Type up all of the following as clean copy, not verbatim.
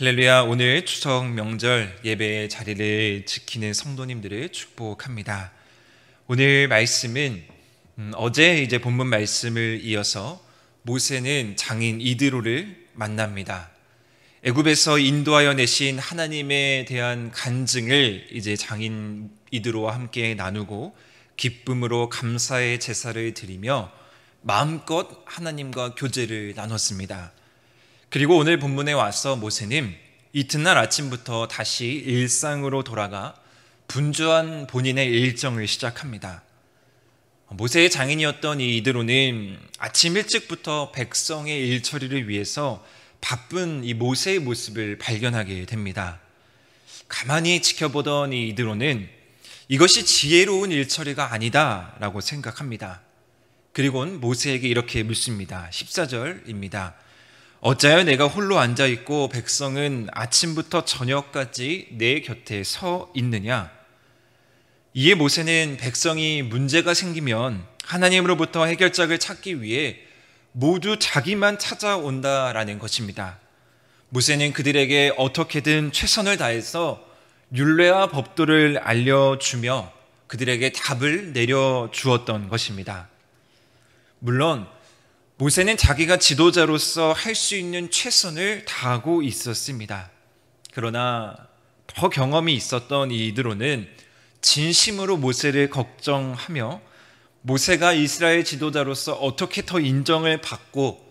할렐루야. 오늘 추석 명절 예배의 자리를 지키는 성도님들을 축복합니다. 오늘 말씀은 어제 본문 말씀을 이어서 모세는 장인 이드로를 만납니다. 애굽에서 인도하여 내신 하나님에 대한 간증을 장인 이드로와 함께 나누고 기쁨으로 감사의 제사를 드리며 마음껏 하나님과 교제를 나눴습니다. 그리고 오늘 본문에 와서 모세는 이튿날 아침부터 다시 일상으로 돌아가 분주한 본인의 일정을 시작합니다. 모세의 장인이었던 이 이드로는 아침 일찍부터 백성의 일처리를 위해서 바쁜 이 모세의 모습을 발견하게 됩니다. 가만히 지켜보던 이 이드로는 이것이 지혜로운 일처리가 아니다라고 생각합니다. 그리고는 모세에게 이렇게 묻습니다. 14절입니다. 어찌하여 내가 홀로 앉아있고 백성은 아침부터 저녁까지 내 곁에 서 있느냐? 이에 모세는 백성이 문제가 생기면 하나님으로부터 해결책을 찾기 위해 모두 자기만 찾아온다라는 것입니다. 모세는 그들에게 어떻게든 최선을 다해서 율례와 법도를 알려주며 그들에게 답을 내려주었던 것입니다. 물론 모세는 자기가 지도자로서 할 수 있는 최선을 다하고 있었습니다. 그러나 더 경험이 있었던 이 이드로는 진심으로 모세를 걱정하며 모세가 이스라엘 지도자로서 어떻게 더 인정을 받고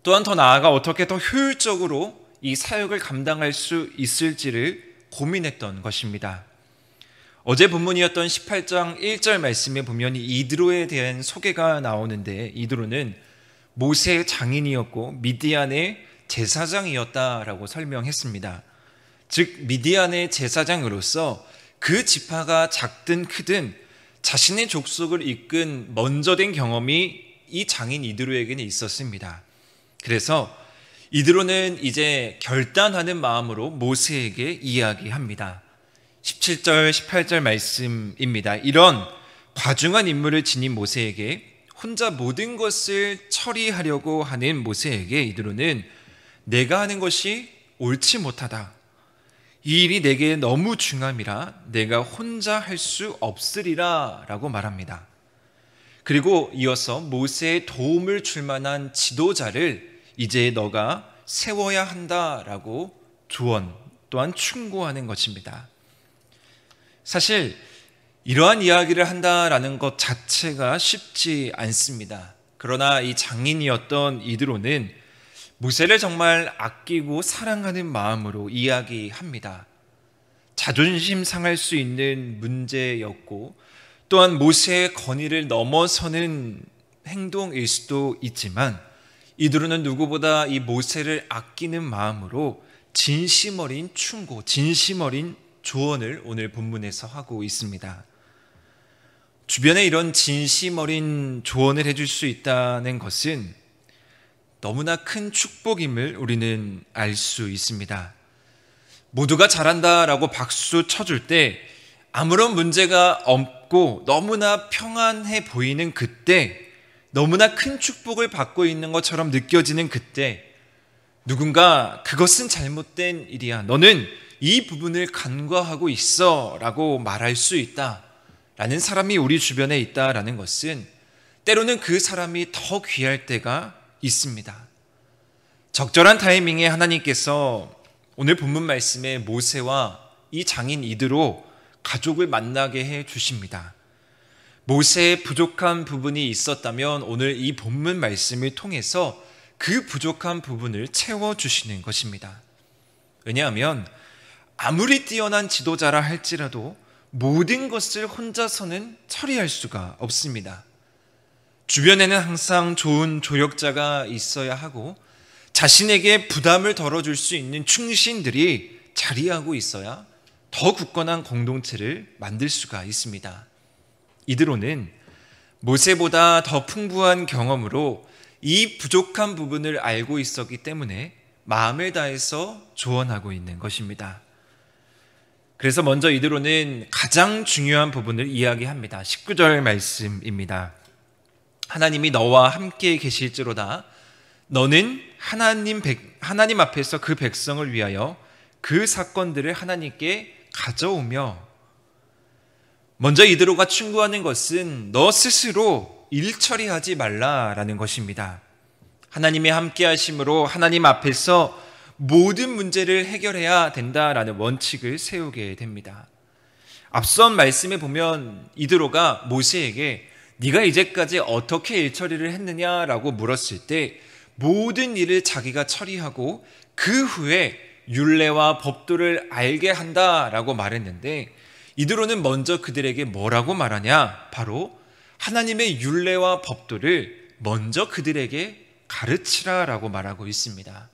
또한 더 나아가 어떻게 더 효율적으로 이 사역을 감당할 수 있을지를 고민했던 것입니다. 어제 본문이었던 18장 1절 말씀에 보면 이드로에 대한 소개가 나오는데 이드로는 모세의 장인이었고 미디안의 제사장이었다라고 설명했습니다. 즉 미디안의 제사장으로서 그 지파가 작든 크든 자신의 족속을 이끈 먼저 된 경험이 이 장인 이드로에게는 있었습니다. 그래서 이드로는 이제 결단하는 마음으로 모세에게 이야기합니다. 17절 18절 말씀입니다. 이런 과중한 임무를 지닌 모세에게 혼자 모든 것을 처리하려고 하는 모세에게 이드로는 내가 하는 것이 옳지 못하다. 이 일이 내게 너무 중함이라 내가 혼자 할 수 없으리라 라고 말합니다. 그리고 이어서 모세의 도움을 줄 만한 지도자를 이제 너가 세워야 한다라고 조언 또한 충고하는 것입니다. 사실 이러한 이야기를 한다라는 것 자체가 쉽지 않습니다. 그러나 이 장인이었던 이드로는 모세를 정말 아끼고 사랑하는 마음으로 이야기합니다. 자존심 상할 수 있는 문제였고 또한 모세의 권위를 넘어서는 행동일 수도 있지만 이드로는 누구보다 이 모세를 아끼는 마음으로 진심 어린 충고, 진심 어린 조언을 오늘 본문에서 하고 있습니다. 주변에 이런 진심 어린 조언을 해줄 수 있다는 것은 너무나 큰 축복임을 우리는 알 수 있습니다. 모두가 잘한다라고 박수 쳐줄 때 아무런 문제가 없고 너무나 평안해 보이는 그때, 너무나 큰 축복을 받고 있는 것처럼 느껴지는 그때 누군가 그것은 잘못된 일이야, 너는 이 부분을 간과하고 있어 라고 말할 수 있다 라는 사람이 우리 주변에 있다라는 것은 때로는 그 사람이 더 귀할 때가 있습니다. 적절한 타이밍에 하나님께서 오늘 본문 말씀에 모세와 이 장인 이드로 가족을 만나게 해 주십니다. 모세의 부족한 부분이 있었다면 오늘 이 본문 말씀을 통해서 그 부족한 부분을 채워주시는 것입니다. 왜냐하면 아무리 뛰어난 지도자라 할지라도 모든 것을 혼자서는 처리할 수가 없습니다. 주변에는 항상 좋은 조력자가 있어야 하고 자신에게 부담을 덜어줄 수 있는 충신들이 자리하고 있어야 더 굳건한 공동체를 만들 수가 있습니다. 이드로는 모세보다 더 풍부한 경험으로 이 부족한 부분을 알고 있었기 때문에 마음을 다해서 조언하고 있는 것입니다. 그래서 먼저 이드로는 가장 중요한 부분을 이야기합니다. 19절 말씀입니다. 하나님이 너와 함께 계실지로다 너는 하나님 앞에서 그 백성을 위하여 그 사건들을 하나님께 가져오며 먼저 이드로가 충고하는 것은 너 스스로 일 처리하지 말라라는 것입니다. 하나님의 함께 하심으로 하나님 앞에서 모든 문제를 해결해야 된다라는 원칙을 세우게 됩니다. 앞선 말씀에 보면 이드로가 모세에게 네가 이제까지 어떻게 일 처리를 했느냐라고 물었을 때 모든 일을 자기가 처리하고 그 후에 율례와 법도를 알게 한다라고 말했는데 이드로는 먼저 그들에게 뭐라고 말하냐? 바로 하나님의 율례와 법도를 먼저 그들에게 가르치라라고 말하고 있습니다.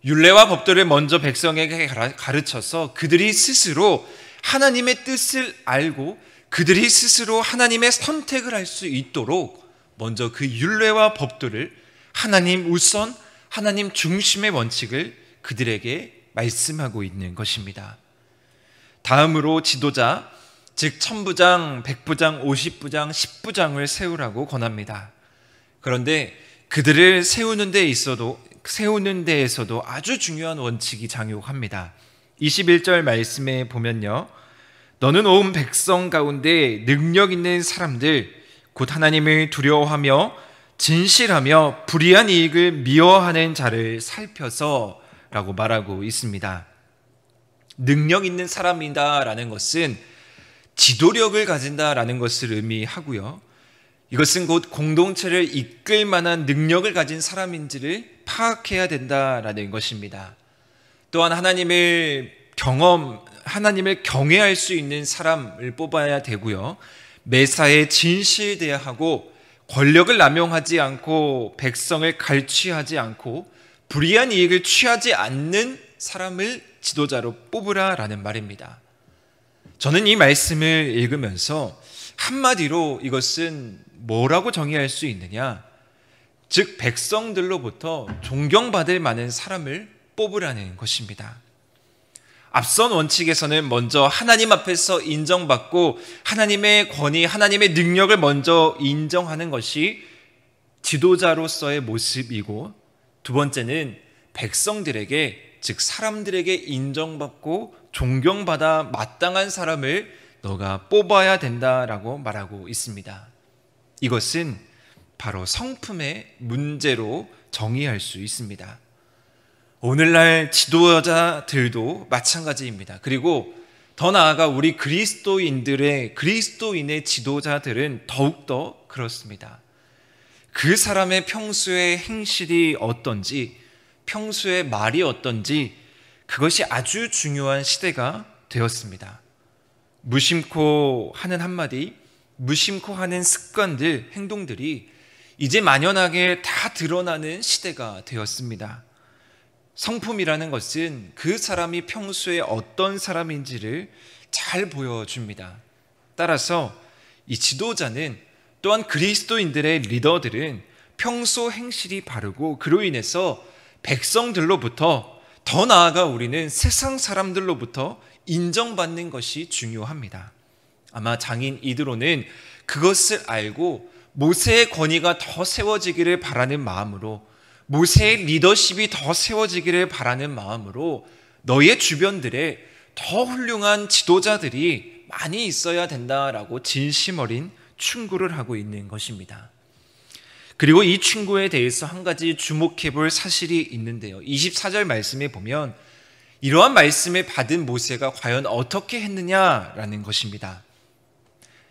율례와 법도를 먼저 백성에게 가르쳐서 그들이 스스로 하나님의 뜻을 알고 그들이 스스로 하나님의 선택을 할 수 있도록 먼저 그 율례와 법도를 하나님 우선, 하나님 중심의 원칙을 그들에게 말씀하고 있는 것입니다. 다음으로 지도자, 즉 천부장, 백부장, 50부장, 10부장을 세우라고 권합니다. 그런데 그들을 세우는 데에서도 아주 중요한 원칙이 장요합니다. 21절 말씀에 보면요. 너는 온 백성 가운데 능력 있는 사람들, 곧 하나님을 두려워하며 진실하며 불의한 이익을 미워하는 자를 살펴서 라고 말하고 있습니다. 능력 있는 사람이다라는 것은 지도력을 가진다라는 것을 의미하고요. 이것은 곧 공동체를 이끌 만한 능력을 가진 사람인지를 파악해야 된다라는 것입니다. 또한 하나님을 경외할 수 있는 사람을 뽑아야 되고요. 매사에 진실되어야 하고 권력을 남용하지 않고 백성을 갈취하지 않고 불의한 이익을 취하지 않는 사람을 지도자로 뽑으라라는 말입니다. 저는 이 말씀을 읽으면서 한마디로 이것은 뭐라고 정의할 수 있느냐? 즉 백성들로부터 존경받을 만한 사람을 뽑으라는 것입니다. 앞선 원칙에서는 먼저 하나님 앞에서 인정받고 하나님의 권위, 하나님의 능력을 먼저 인정하는 것이 지도자로서의 모습이고, 두 번째는 백성들에게, 즉 사람들에게 인정받고 존경받아 마땅한 사람을 너가 뽑아야 된다라고 말하고 있습니다. 이것은 바로 성품의 문제로 정의할 수 있습니다. 오늘날 지도자들도 마찬가지입니다. 그리고 더 나아가 우리 그리스도인의 지도자들은 더욱더 그렇습니다. 그 사람의 평소의 행실이 어떤지, 평소의 말이 어떤지, 그것이 아주 중요한 시대가 되었습니다. 무심코 하는 한마디, 무심코 하는 습관들, 행동들이 이제 만연하게 다 드러나는 시대가 되었습니다. 성품이라는 것은 그 사람이 평소에 어떤 사람인지를 잘 보여줍니다. 따라서 이 지도자는, 또한 그리스도인들의 리더들은 평소 행실이 바르고 그로 인해서 백성들로부터, 더 나아가 우리는 세상 사람들로부터 인정받는 것이 중요합니다. 아마 장인 이드로는 그것을 알고 모세의 권위가 더 세워지기를 바라는 마음으로, 모세의 리더십이 더 세워지기를 바라는 마음으로 너의 주변들에 더 훌륭한 지도자들이 많이 있어야 된다라고 진심 어린 충고를 하고 있는 것입니다. 그리고 이 충고에 대해서 한 가지 주목해 볼 사실이 있는데요. 24절 말씀에 보면 이러한 말씀을 받은 모세가 과연 어떻게 했느냐라는 것입니다.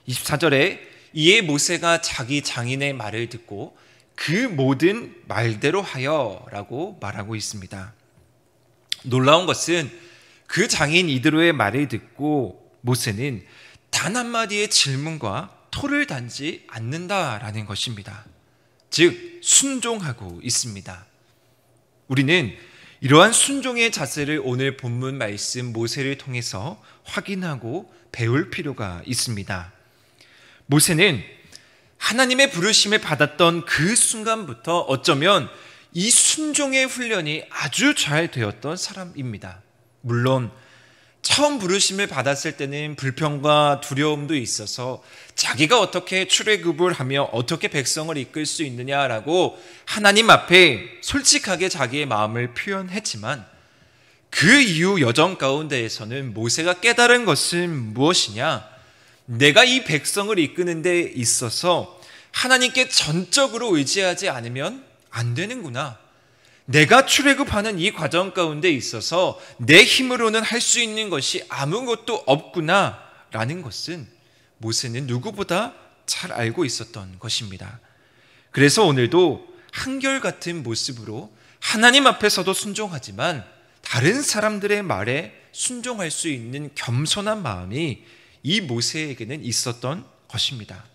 24절에 이에 모세가 자기 장인의 말을 듣고 그 모든 말대로 하여 라고 말하고 있습니다. 놀라운 것은 그 장인 이드로의 말을 듣고 모세는 단 한마디의 질문과 토를 단지 않는다라는 것입니다. 즉 순종하고 있습니다. 우리는 이러한 순종의 자세를 오늘 본문 말씀 모세를 통해서 확인하고 배울 필요가 있습니다. 모세는 하나님의 부르심을 받았던 그 순간부터 어쩌면 이 순종의 훈련이 아주 잘 되었던 사람입니다. 물론 처음 부르심을 받았을 때는 불평과 두려움도 있어서 자기가 어떻게 출애굽을 하며 어떻게 백성을 이끌 수 있느냐라고 하나님 앞에 솔직하게 자기의 마음을 표현했지만, 그 이후 여정 가운데에서는 모세가 깨달은 것은 무엇이냐? 내가 이 백성을 이끄는 데 있어서 하나님께 전적으로 의지하지 않으면 안 되는구나. 내가 출애굽하는 이 과정 가운데 있어서 내 힘으로는 할 수 있는 것이 아무것도 없구나 라는 것은 모세는 누구보다 잘 알고 있었던 것입니다. 그래서 오늘도 한결같은 모습으로 하나님 앞에서도 순종하지만 다른 사람들의 말에 순종할 수 있는 겸손한 마음이 이 모세에게는 있었던 것입니다.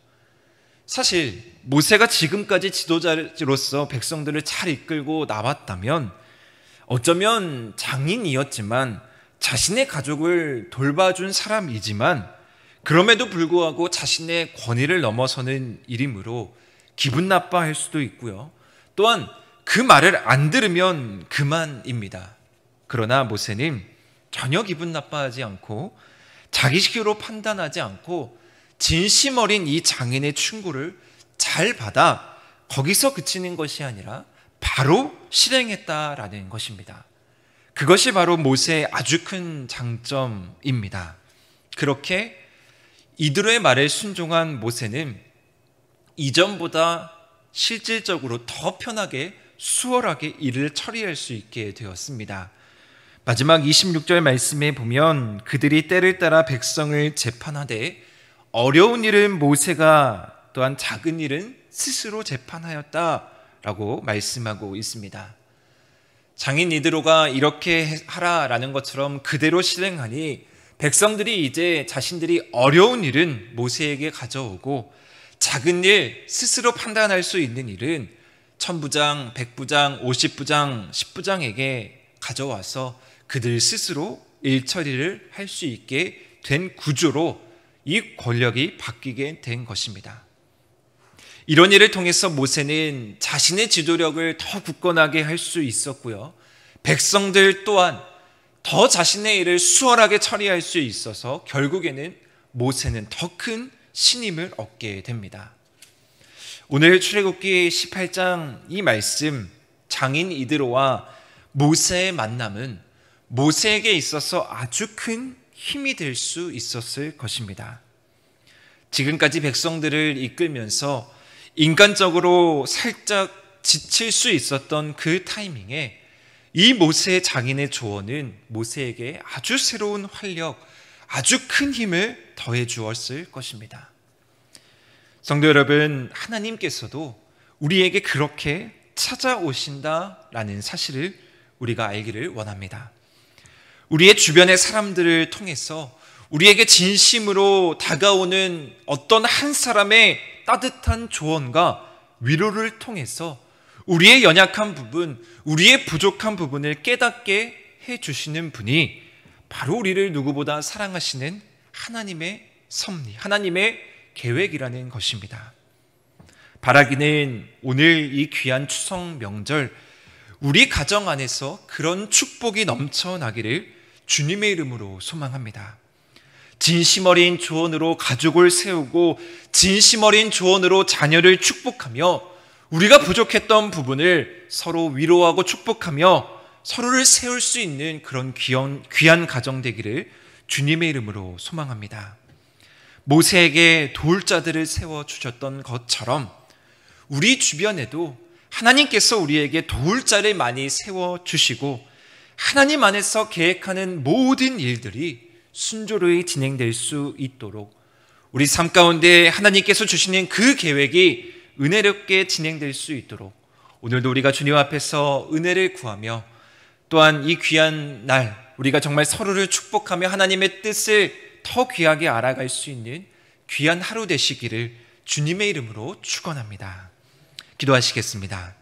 사실 모세가 지금까지 지도자로서 백성들을 잘 이끌고 나왔다면 어쩌면 장인이었지만 자신의 가족을 돌봐준 사람이지만 그럼에도 불구하고 자신의 권위를 넘어서는 일이므로 기분 나빠할 수도 있고요. 또한 그 말을 안 들으면 그만입니다. 그러나 모세는 전혀 기분 나빠하지 않고 자기식으로 판단하지 않고 진심 어린 이 장인의 충고를 잘 받아 거기서 그치는 것이 아니라 바로 실행했다라는 것입니다. 그것이 바로 모세의 아주 큰 장점입니다. 그렇게 이들의 말에 순종한 모세는 이전보다 실질적으로 더 편하게 수월하게 일을 처리할 수 있게 되었습니다. 마지막 26절 말씀에 보면 그들이 때를 따라 백성을 재판하되 어려운 일은 모세가 또한 작은 일은 스스로 재판하였다라고 말씀하고 있습니다. 장인 이드로가 이렇게 하라라는 것처럼 그대로 실행하니 백성들이 이제 자신들이 어려운 일은 모세에게 가져오고 작은 일, 스스로 판단할 수 있는 일은 천부장, 백부장, 50부장, 10부장에게 가져와서 그들 스스로 일 처리를 할 수 있게 된 구조로 이 권력이 바뀌게 된 것입니다. 이런 일을 통해서 모세는 자신의 지도력을 더 굳건하게 할 수 있었고요. 백성들 또한 더 자신의 일을 수월하게 처리할 수 있어서 결국에는 모세는 더 큰 신임을 얻게 됩니다. 오늘 출애굽기 18장 이 말씀 장인 이드로와 모세의 만남은 모세에게 있어서 아주 큰 힘이 될 수 있었을 것입니다. 지금까지 백성들을 이끌면서 인간적으로 살짝 지칠 수 있었던 그 타이밍에 이 모세의 장인의 조언은 모세에게 아주 새로운 활력, 아주 큰 힘을 더해 주었을 것입니다. 성도 여러분, 하나님께서도 우리에게 그렇게 찾아오신다라는 사실을 우리가 알기를 원합니다. 우리의 주변의 사람들을 통해서 우리에게 진심으로 다가오는 어떤 한 사람의 따뜻한 조언과 위로를 통해서 우리의 연약한 부분, 우리의 부족한 부분을 깨닫게 해주시는 분이 바로 우리를 누구보다 사랑하시는 하나님의 섭리, 하나님의 계획이라는 것입니다. 바라기는 오늘 이 귀한 추석 명절 우리 가정 안에서 그런 축복이 넘쳐나기를 주님의 이름으로 소망합니다. 진심 어린 조언으로 가족을 세우고 진심 어린 조언으로 자녀를 축복하며 우리가 부족했던 부분을 서로 위로하고 축복하며 서로를 세울 수 있는 그런 귀한 가정 되기를 주님의 이름으로 소망합니다. 모세에게 도울 자들을 세워주셨던 것처럼 우리 주변에도 하나님께서 우리에게 도울 자를 많이 세워주시고 하나님 안에서 계획하는 모든 일들이 순조로이 진행될 수 있도록 우리 삶 가운데 하나님께서 주시는 그 계획이 은혜롭게 진행될 수 있도록 오늘도 우리가 주님 앞에서 은혜를 구하며 또한 이 귀한 날 우리가 정말 서로를 축복하며 하나님의 뜻을 더 귀하게 알아갈 수 있는 귀한 하루 되시기를 주님의 이름으로 축원합니다. 기도하시겠습니다.